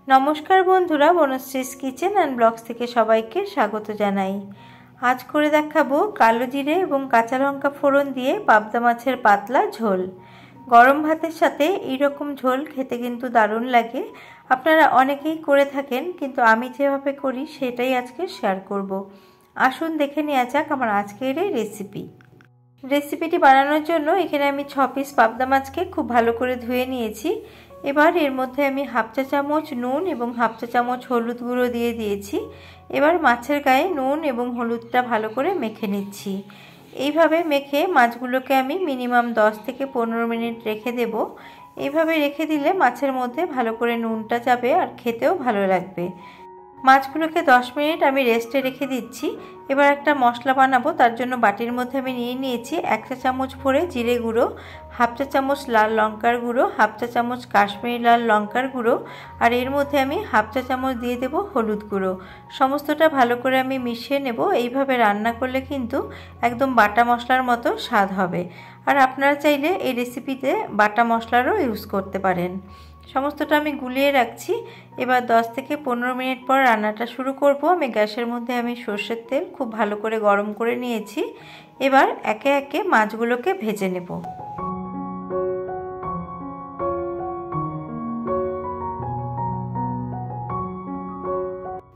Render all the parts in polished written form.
নমস্কার বন্ধুরা, বনশ্রীস kitchen and blogs থেকে সবাইকে স্বাগত জানাই। আজ করে দেখাবো কালো জিরে এবং কাঁচা লঙ্কা ফোড়ন দিয়ে পাবদা মাছের পাতলা ঝোল। গরম ভাতের সাথে এইরকম ঝোল খেতে কিন্তু দারুণ লাগে। আপনারা অনেকেই করে থাকেন, কিন্তু আমি যেভাবে করি সেটাই আজকে শেয়ার করব। আসুন দেখে নেওয়া যাক আমার আজকের এই রেসিপিটি বানানোর জন্য এখানে আমি 6 পিস পাবদা মাছকে খুব ভালো করে ধুয়ে নিয়েছি। এবার এর মধ্যে আমি হাফ চা চামচ নুন এবং হাফ চা চামচ হলুদ গুঁড়ো দিয়ে দিয়েছি। এবার মাছের গায়ে নুন এবং হলুদটা ভালো করে মেখে নিচ্ছি। এইভাবে মেখে মাছগুলোকে আমি মিনিমাম 10 থেকে 15 মিনিট রেখে দেব। এইভাবে রেখে দিলে মাছের মধ্যে ভালো করে নুনটা যাবে আর খেতেও ভালো লাগবে। মাছগুলোকে 10 মিনিট আমি রেস্টে রেখে দিচ্ছি। এবার একটা মশলা বানাবো, তার জন্য বাটির মধ্যে আমি নিয়ে নিয়েছি 1 চা চামচ ভরে জিরে গুঁড়ো, হাফ চা চামচ লাল লঙ্কার গুঁড়ো, হাফ চা চামচ কাশ্মীরি লাল লঙ্কার গুঁড়ো, আর এর মধ্যে আমি হাফ চা চামচ দিয়ে দেব হলুদ গুঁড়ো। সমস্তটা ভালো করে আমি মিশিয়ে নেব। এইভাবে রান্না করলে কিন্তু একদম বাটা মশলার মতো স্বাদ হবে। আর আপনারা চাইলে এই রেসিপিতে বাটা মশলারও ইউজ করতে পারেন। সমস্তটা আমি গুলিয়ে রাখছি। এবার 10 থেকে 15 মিনিট পর রান্নাটা শুরু করব। আমি গ্যাসের মধ্যে সর্ষের তেল খুব ভালো করে গরম করে নিয়েছি। এবার একে একে মাছগুলোকে ভেজে নেব।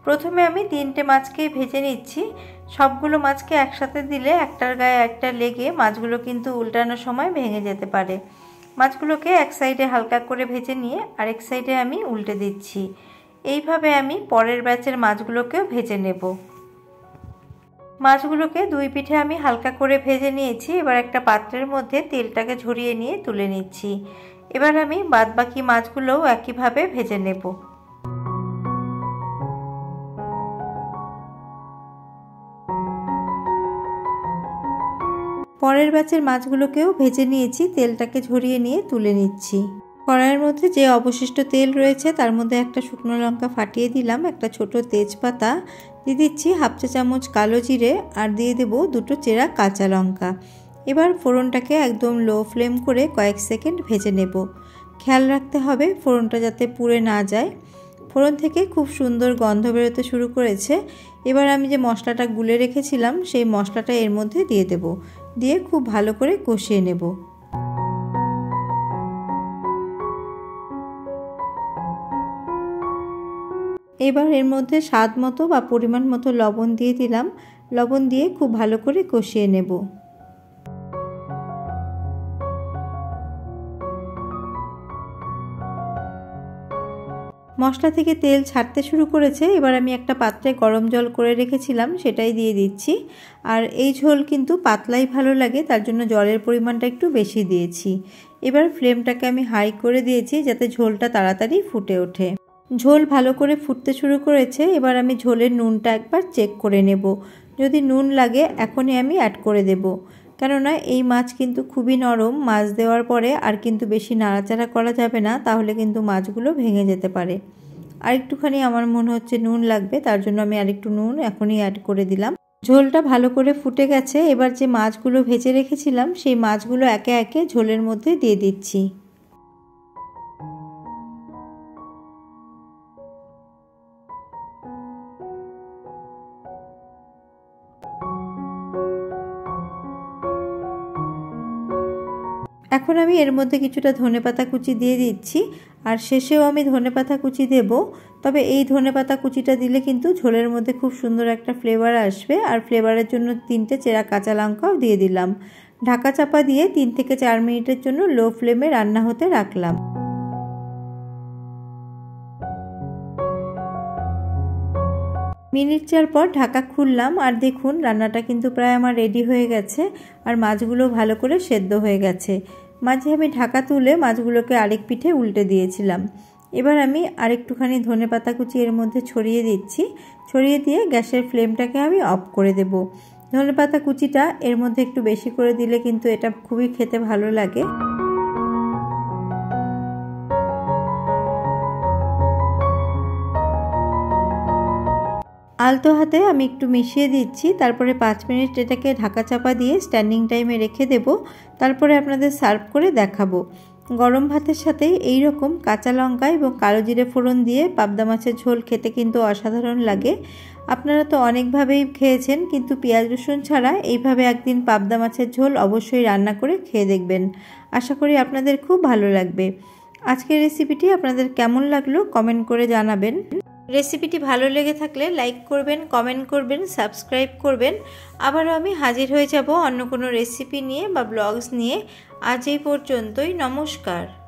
প্রথমে আমি 3টে মাছকে ভেজে নিচ্ছি। সবগুলো মাছকে একসাথে দিলে একটার গায়ে একটা লেগে মাছগুলো কিন্তু উল্টানোর সময় ভেঙে যেতে পারে। মাছগুলোকে এক সাইডে হালকা করে ভেজে নিয়ে আরেক সাইডে আমি উল্টে দিচ্ছি। এইভাবে আমি পরের ব্যাচের মাছগুলোকেও ভেজে নেব। মাছগুলোকে দুই পিঠে আমি হালকা করে ভেজে নিয়েছি। এবার একটা পাত্রের মধ্যে তেলটাকে ঝরিয়ে নিয়ে তুলে নিচ্ছি। এবার আমি বাদবাকি মাছগুলোও একইভাবে ভেজে নেব। পরের ব্যাচের মাছগুলোকেও ভেজে নিয়েছি। তেলটাকে ঝরিয়ে নিয়ে তুলে নিচ্ছি। কড়াইয়ের মধ্যে যে অবশিষ্ট তেল রয়েছে তার মধ্যে একটা শুকনো লঙ্কা ফাটিয়ে দিলাম, একটা ছোট তেজপাতা দিয়ে দিচ্ছি, হাফ চা চামচ কালো জিরে, আর দিয়ে দেব 2টো চেরা কাঁচা লঙ্কা। এবার ফোড়নটাকে একদম লো ফ্লেম করে কয়েক সেকেন্ড ভেজে নেব। খেয়াল রাখতে হবে ফোড়নটা যাতে পুড়ে না যায়। ফোড়ন থেকে খুব সুন্দর গন্ধ বেরোতে শুরু করেছে। এবার আমি যে মশলাটা গুলে রেখেছিলাম সেই মশলাটা এর মধ্যে দিয়ে দেব। দিয়ে খুব ভালো করে কষিয়ে নেব। এবার এর মধ্যে স্বাদ মতো বা পরিমাণ মতো লবণ দিয়ে দিলাম। লবণ দিয়ে খুব ভালো করে কষিয়ে নেব। মশলা থেকে তেল ছাড়তে শুরু করেছে। এবার আমি একটা পাত্রে গরম জল করে রেখেছিলাম সেটাই দিয়ে দিচ্ছি। আর এই ঝোল কিন্তু পাতলাই ভালো লাগে, তার জন্য জলের পরিমাণটা একটু বেশি দিয়েছি। এবার ফ্লেমটাকে আমি হাই করে দিয়েছি যাতে ঝোলটা তাড়াতাড়ি ফুটে ওঠে। ঝোল ভালো করে ফুটতে শুরু করেছে। এবার আমি ঝোলের নুনটা একবার চেক করে নেব। যদি নুন লাগে এখনই আমি অ্যাড করে দেব, কেননা এই মাছ কিন্তু খুবই নরম। মাছ দেওয়ার পরে আর কিন্তু বেশি নাড়াচাড়া করা যাবে না, তাহলে কিন্তু মাছগুলো ভেঙে যেতে পারে। আর একটুখানি আমার মনে হচ্ছে নুন লাগবে, তার জন্য আমি আরেকটু নুন এখনই অ্যাড করে দিলাম। ঝোলটা ভালো করে ফুটে গেছে। এবার যে মাছগুলো ভেজে রেখেছিলাম সেই মাছগুলো একে একে ঝোলের মধ্যে দিয়ে দিচ্ছি। এখন আমি এর মধ্যে কিছুটা ধনেপাতা কুচি দিয়ে দিচ্ছি, আর শেষেও আমি ধনেপাতা কুচি দেব। তবে এই ধনেপাতা কুচিটা দিলে কিন্তু ঝোলের মধ্যে খুব সুন্দর একটা ফ্লেভার আসবে। আর ফ্লেভারের জন্য 3টে চেরা কাঁচা লঙ্কাও দিয়ে দিলাম। ঢাকা চাপা দিয়ে 3 থেকে 4 মিনিটের জন্য লো ফ্লেমে রান্না হতে রাখলাম। মিনিট 4 পর ঢাকা খুললাম, আর দেখুন রান্নাটা কিন্তু প্রায় আমার রেডি হয়ে গেছে। আর মাছগুলো ভালো করে সেদ্ধ হয়ে গেছে। মাঝে আমি ঢাকা তুলে মাছগুলোকে আরেক পিঠে উল্টে দিয়েছিলাম। এবার আমি আরেকটুখানি ধনেপাতা কুচি এর মধ্যে ছড়িয়ে দিচ্ছি। ছড়িয়ে দিয়ে গ্যাসের ফ্লেমটাকে আমি অফ করে দেব। ধনেপাতা কুচিটা এর মধ্যে একটু বেশি করে দিলে কিন্তু এটা খুবই খেতে ভালো লাগে। আলতো হাতে আমি একটু মিশিয়ে দিচ্ছি। তারপরে 5 মিনিট এটাকে ঢাকা চাপা দিয়ে স্ট্যান্ডিং টাইমে রেখে দেব। তারপরে আপনাদের সার্ভ করে দেখাবো। গরম ভাতের সাথে এই রকম কাঁচা লঙ্কা এবং কালো জিরে ফোড়ন দিয়ে পাবদা মাছের ঝোল খেতে কিন্তু অসাধারণ লাগে। আপনারা তো অনেকভাবেই খেয়েছেন, কিন্তু পেঁয়াজ রসুন ছাড়া এইভাবে একদিন পাবদা মাছের ঝোল অবশ্যই রান্না করে খেয়ে দেখবেন। আশা করি আপনাদের খুব ভালো লাগবে। আজকের রেসিপিটি আপনাদের কেমন লাগলো কমেন্ট করে জানাবেন। রেসিপিটি ভালো লেগে থাকলে লাইক করবেন, কমেন্ট করবেন, সাবস্ক্রাইব করবেন। আবারও আমি হাজির হয়ে যাব অন্য কোনো রেসিপি নিয়ে বা ব্লগস নিয়ে। আজ এই পর্যন্তই, নমস্কার।